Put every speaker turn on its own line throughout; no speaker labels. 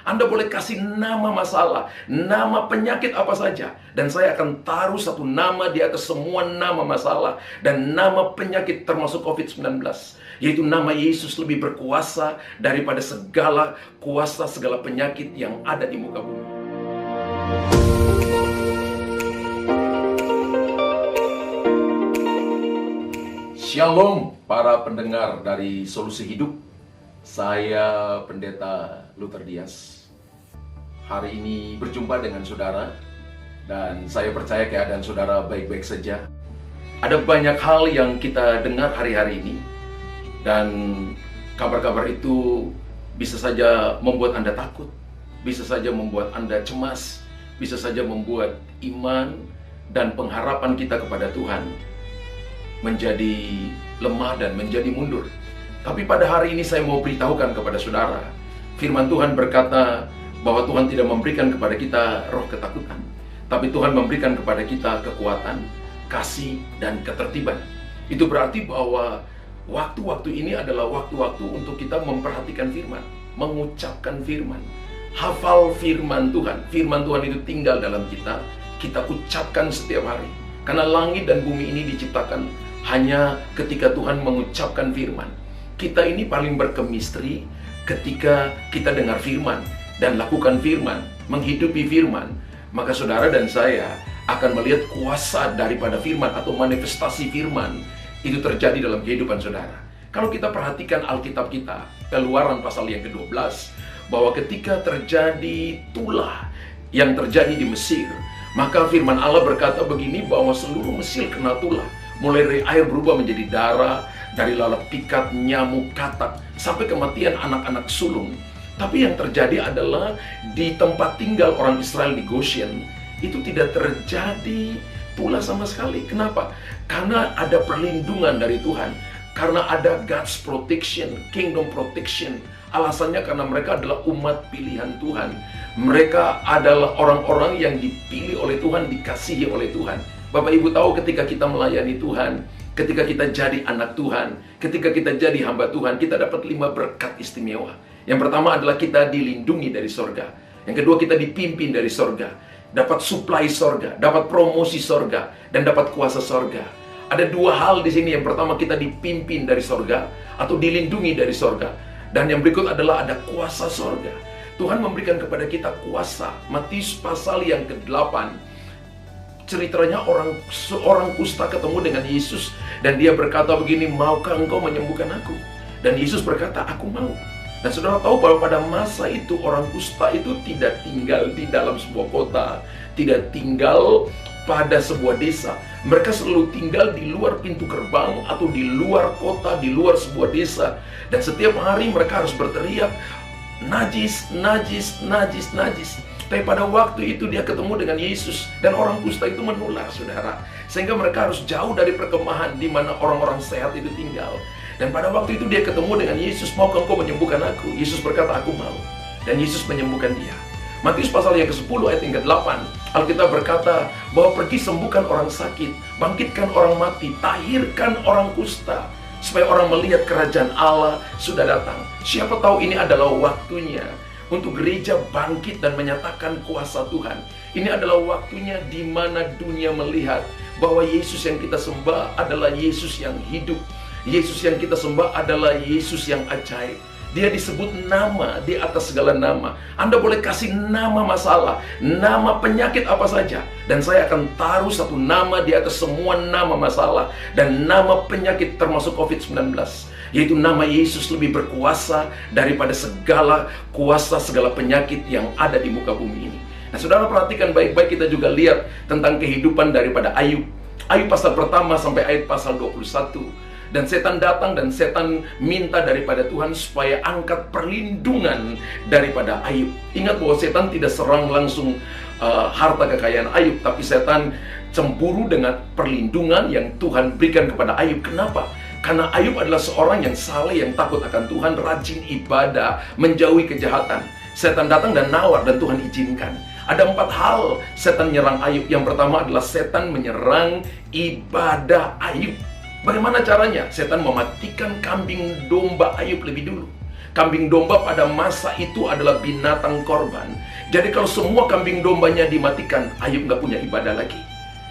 Anda boleh kasih nama masalah, nama penyakit apa saja. Dan saya akan taruh satu nama di atas semua nama masalah dan nama penyakit termasuk COVID-19. Yaitu nama Yesus lebih berkuasa daripada segala kuasa, segala penyakit yang ada di muka bumi. Shalom para pendengar dari Solusi Hidup. Saya Pendeta Luther Dias. Hari ini berjumpa dengan saudara, dan saya percaya keadaan saudara baik-baik saja. Ada banyak hal yang kita dengar hari-hari ini, dan kabar-kabar itu bisa saja membuat Anda takut, bisa saja membuat Anda cemas, bisa saja membuat iman dan pengharapan kita kepada Tuhan menjadi lemah dan menjadi mundur. Tapi pada hari ini saya mau beritahukan kepada saudara, firman Tuhan berkata bahwa Tuhan tidak memberikan kepada kita roh ketakutan, tapi Tuhan memberikan kepada kita kekuatan, kasih, dan ketertiban. Itu berarti bahwa waktu-waktu ini adalah waktu-waktu untuk kita memperhatikan firman, mengucapkan firman, hafal firman Tuhan. Firman Tuhan itu tinggal dalam kita ucapkan setiap hari. Karena langit dan bumi ini diciptakan hanya ketika Tuhan mengucapkan firman. Kita ini paling berkemistri ketika kita dengar firman dan lakukan firman, menghidupi firman. Maka saudara dan saya akan melihat kuasa daripada firman atau manifestasi firman itu terjadi dalam kehidupan saudara. Kalau kita perhatikan Alkitab kita, Keluaran pasal yang ke-12, bahwa ketika terjadi tulah yang terjadi di Mesir, maka firman Allah berkata begini, bahwa seluruh Mesir kena tulah. Mulai dari air berubah menjadi darah, dari lalat pikat, nyamuk, katak, sampai kematian anak-anak sulung. Tapi yang terjadi adalah di tempat tinggal orang Israel di Goshen, itu tidak terjadi tulah sama sekali. Kenapa? Karena ada perlindungan dari Tuhan. Karena ada God's protection, kingdom protection. Alasannya karena mereka adalah umat pilihan Tuhan. Mereka adalah orang-orang yang dipilih oleh Tuhan, dikasihi oleh Tuhan. Bapak Ibu tahu, ketika kita melayani Tuhan, ketika kita jadi anak Tuhan, ketika kita jadi hamba Tuhan, kita dapat 5 berkat istimewa. Yang pertama adalah kita dilindungi dari sorga. Yang kedua, kita dipimpin dari sorga, dapat supply sorga, dapat promosi sorga, dan dapat kuasa sorga. Ada 2 hal di sini. Yang pertama, kita dipimpin dari sorga atau dilindungi dari sorga. Dan yang berikut adalah ada kuasa sorga. Tuhan memberikan kepada kita kuasa. Matius pasal yang ke-8, ceritanya seorang kusta ketemu dengan Yesus, dan dia berkata begini, maukah engkau menyembuhkan aku? Dan Yesus berkata, aku mau. Dan saudara tahu bahwa pada masa itu orang kusta itu tidak tinggal di dalam sebuah kota, tidak tinggal pada sebuah desa. Mereka selalu tinggal di luar pintu gerbang atau di luar kota, di luar sebuah desa. Dan setiap hari mereka harus berteriak, najis, najis, najis, najis. Tapi pada waktu itu dia ketemu dengan Yesus, dan orang kusta itu menular, saudara. Sehingga mereka harus jauh dari perkemahan di mana orang-orang sehat itu tinggal. Dan pada waktu itu dia ketemu dengan Yesus, maukah engkau menyembuhkan aku? Yesus berkata, aku mau. Dan Yesus menyembuhkan dia. Matius pasal yang ke-10 ayat yang ke-8, Alkitab berkata bahwa pergi sembuhkan orang sakit, bangkitkan orang mati, tahirkan orang kusta, supaya orang melihat kerajaan Allah sudah datang. Siapa tahu ini adalah waktunya untuk gereja bangkit dan menyatakan kuasa Tuhan. Ini adalah waktunya di mana dunia melihat bahwa Yesus yang kita sembah adalah Yesus yang hidup. Yesus yang kita sembah adalah Yesus yang ajaib. Dia disebut nama di atas segala nama. Anda boleh kasih nama masalah, nama penyakit apa saja, dan saya akan taruh satu nama di atas semua nama masalah dan nama penyakit termasuk COVID-19. Yaitu nama Yesus lebih berkuasa daripada segala kuasa, segala penyakit yang ada di muka bumi ini. Nah, saudara perhatikan baik-baik, kita juga lihat tentang kehidupan daripada Ayub. Ayub pasal pertama sampai ayat pasal 21. Dan setan datang dan setan minta daripada Tuhan supaya angkat perlindungan daripada Ayub. Ingat bahwa setan tidak serang langsung harta kekayaan Ayub, tapi setan cemburu dengan perlindungan yang Tuhan berikan kepada Ayub. Kenapa? Karena Ayub adalah seorang yang saleh, yang takut akan Tuhan, rajin ibadah, menjauhi kejahatan. Setan datang dan nawar, dan Tuhan izinkan. Ada 4 hal setan menyerang Ayub. Yang pertama adalah setan menyerang ibadah Ayub. Bagaimana caranya? Setan mematikan kambing domba Ayub lebih dulu. Kambing domba pada masa itu adalah binatang korban. Jadi kalau semua kambing dombanya dimatikan, Ayub nggak punya ibadah lagi.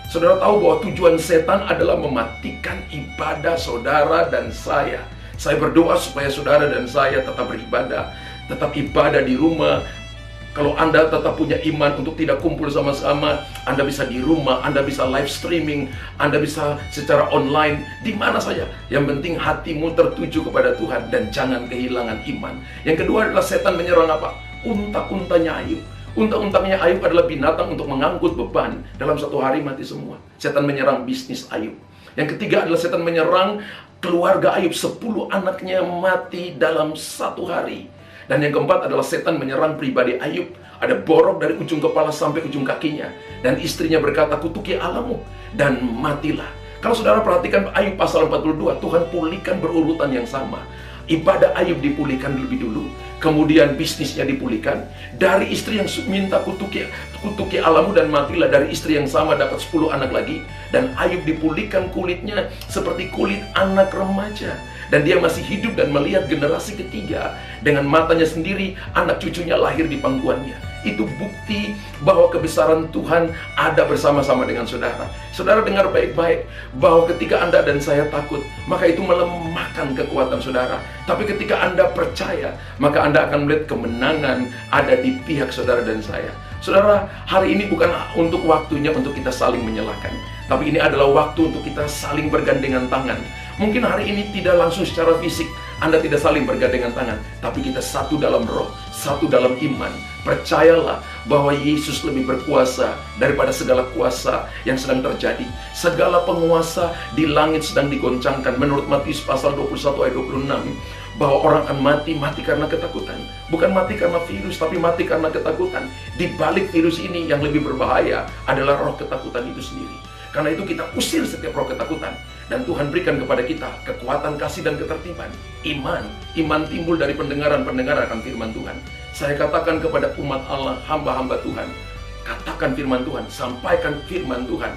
Saudara tahu bahwa tujuan setan adalah mematikan ibadah saudara dan saya. Saya berdoa supaya saudara dan saya tetap beribadah, tetap ibadah di rumah. Kalau Anda tetap punya iman untuk tidak kumpul sama-sama, Anda bisa di rumah, Anda bisa live streaming, Anda bisa secara online, di mana saja. Yang penting hatimu tertuju kepada Tuhan dan jangan kehilangan iman. Yang kedua adalah setan menyerang apa? Unta-untanya Ayub. Unta-untanya Ayub adalah binatang untuk mengangkut beban. Dalam satu hari mati semua. Setan menyerang bisnis Ayub. Yang ketiga adalah setan menyerang keluarga Ayub. 10 anaknya mati dalam satu hari. Dan yang keempat adalah setan menyerang pribadi Ayub. Ada borok dari ujung kepala sampai ujung kakinya. Dan istrinya berkata, kutuki Allahmu dan matilah. Kalau saudara perhatikan Ayub pasal 42, Tuhan pulihkan berurutan yang sama. Ibadah Ayub dipulihkan lebih dulu, kemudian bisnisnya dipulihkan. Dari istri yang minta kutuki Allahmu dan matilah, dari istri yang sama dapat 10 anak lagi. Dan Ayub dipulihkan kulitnya seperti kulit anak remaja. Dan dia masih hidup dan melihat generasi ketiga. Dengan matanya sendiri, anak cucunya lahir di pangkuannya. Itu bukti bahwa kebesaran Tuhan ada bersama-sama dengan saudara. Saudara dengar baik-baik, bahwa ketika Anda dan saya takut, maka itu melemahkan kekuatan saudara. Tapi ketika Anda percaya, maka Anda akan melihat kemenangan ada di pihak saudara dan saya. Saudara, hari ini bukan untuk waktunya untuk kita saling menyalahkan, tapi ini adalah waktu untuk kita saling bergandengan tangan. Mungkin hari ini tidak langsung secara fisik Anda tidak saling bergandengan tangan, tapi kita satu dalam roh, satu dalam iman. Percayalah bahwa Yesus lebih berkuasa daripada segala kuasa yang sedang terjadi. Segala penguasa di langit sedang digoncangkan. Menurut Matius pasal 21 ayat 26, bahwa orang akan mati karena ketakutan. Bukan mati karena virus, tapi mati karena ketakutan. Di balik virus ini yang lebih berbahaya adalah roh ketakutan itu sendiri. Karena itu kita usir setiap roh ketakutan. Dan Tuhan berikan kepada kita kekuatan, kasih, dan ketertiban. Iman timbul dari pendengaran akan firman Tuhan. Saya katakan kepada umat Allah, hamba-hamba Tuhan, katakan firman Tuhan, sampaikan firman Tuhan,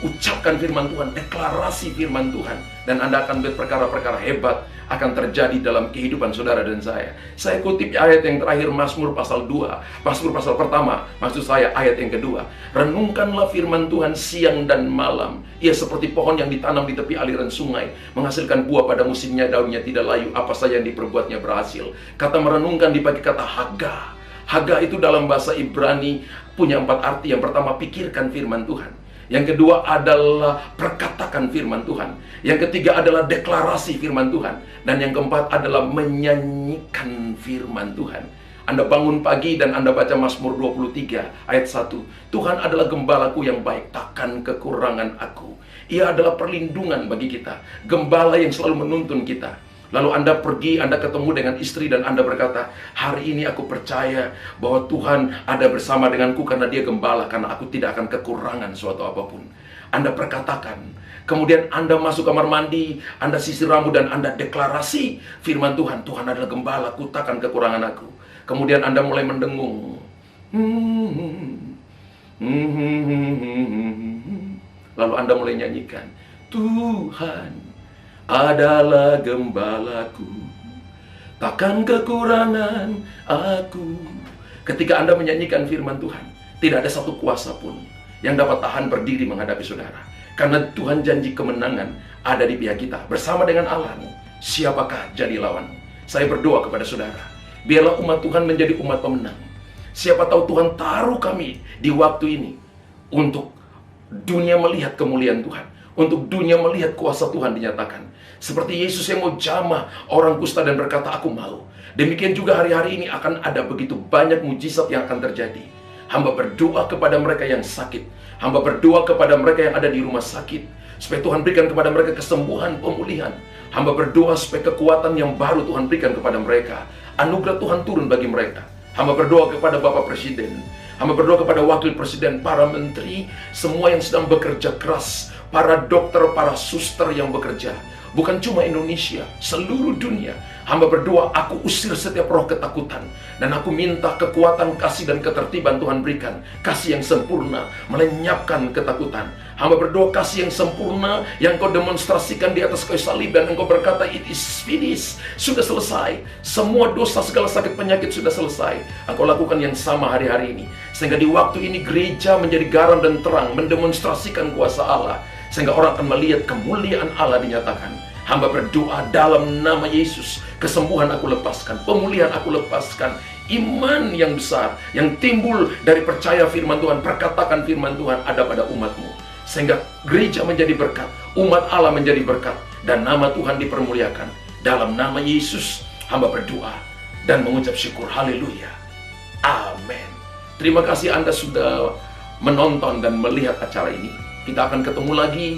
ucapkan firman Tuhan, deklarasi firman Tuhan, dan Anda akan melihat perkara-perkara hebat akan terjadi dalam kehidupan saudara dan saya. Saya kutip ayat yang terakhir, Mazmur pasal 2, Mazmur pasal pertama, maksud saya ayat yang kedua. Renungkanlah firman Tuhan siang dan malam. Ia seperti pohon yang ditanam di tepi aliran sungai, menghasilkan buah pada musimnya, daunnya tidak layu, apa saja yang diperbuatnya berhasil. Kata merenungkan dipakai kata haga. Haga itu dalam bahasa Ibrani punya 4 arti. Yang pertama, pikirkan firman Tuhan. Yang kedua adalah perkatakan firman Tuhan. Yang ketiga adalah deklarasi firman Tuhan. Dan yang keempat adalah menyanyikan firman Tuhan. Anda bangun pagi dan Anda baca Mazmur 23 ayat 1. Tuhan adalah gembalaku yang baik, takkan kekurangan aku. Ia adalah perlindungan bagi kita, gembala yang selalu menuntun kita. Lalu Anda pergi, Anda ketemu dengan istri dan Anda berkata, hari ini aku percaya bahwa Tuhan ada bersama denganku karena Dia gembala, karena aku tidak akan kekurangan suatu apapun. Anda perkatakan, kemudian Anda masuk kamar mandi, Anda sisir rambut dan Anda deklarasi firman Tuhan. Tuhan adalah gembalaku, takkan kekurangan aku. Kemudian Anda mulai mendengung. Lalu Anda mulai nyanyikan, Tuhan adalah gembalaku, takkan kekurangan aku. Ketika Anda menyanyikan firman Tuhan, tidak ada satu kuasa pun yang dapat tahan berdiri menghadapi saudara. Karena Tuhan janji kemenangan ada di pihak kita. Bersama dengan Allahmu, siapakah jadi lawanmu? Saya berdoa kepada saudara, biarlah umat Tuhan menjadi umat pemenang. Siapa tahu Tuhan taruh kami di waktu ini untuk dunia melihat kemuliaan Tuhan, untuk dunia melihat kuasa Tuhan dinyatakan. Seperti Yesus yang mau jamah orang kusta dan berkata, aku mau. Demikian juga hari-hari ini akan ada begitu banyak mujizat yang akan terjadi. Hamba berdoa kepada mereka yang sakit. Hamba berdoa kepada mereka yang ada di rumah sakit, supaya Tuhan berikan kepada mereka kesembuhan, pemulihan. Hamba berdoa supaya kekuatan yang baru Tuhan berikan kepada mereka. Anugerah Tuhan turun bagi mereka. Hamba berdoa kepada Bapak Presiden. Hamba berdoa kepada Wakil Presiden, para menteri, semua yang sedang bekerja keras, para dokter, para suster yang bekerja, bukan cuma Indonesia, seluruh dunia. Hamba berdoa, aku usir setiap roh ketakutan, dan aku minta kekuatan, kasih, dan ketertiban Tuhan berikan. Kasih yang sempurna, melenyapkan ketakutan. Hamba berdoa kasih yang sempurna, yang kau demonstrasikan di atas kayu salib, dan engkau berkata, it is finished, sudah selesai. Semua dosa, segala sakit penyakit sudah selesai. Engkau lakukan yang sama hari-hari ini, sehingga di waktu ini gereja menjadi garam dan terang, mendemonstrasikan kuasa Allah, sehingga orang akan melihat kemuliaan Allah dinyatakan. Hamba berdoa dalam nama Yesus, kesembuhan aku lepaskan, pemulihan aku lepaskan, iman yang besar yang timbul dari percaya firman Tuhan, perkatakan firman Tuhan ada pada umatmu, sehingga gereja menjadi berkat, umat Allah menjadi berkat, dan nama Tuhan dipermuliakan. Dalam nama Yesus hamba berdoa dan mengucap syukur. Haleluya, amin. Terima kasih Anda sudah menonton dan melihat acara ini. Kita akan ketemu lagi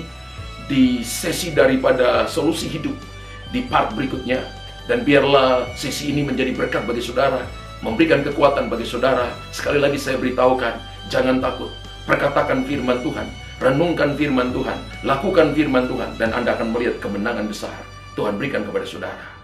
di sesi daripada solusi hidup di part berikutnya. Dan biarlah sesi ini menjadi berkat bagi saudara, memberikan kekuatan bagi saudara. Sekali lagi saya beritahukan, jangan takut. Perkatakan firman Tuhan, renungkan firman Tuhan, lakukan firman Tuhan, dan Anda akan melihat kemenangan besar Tuhan berikan kepada saudara.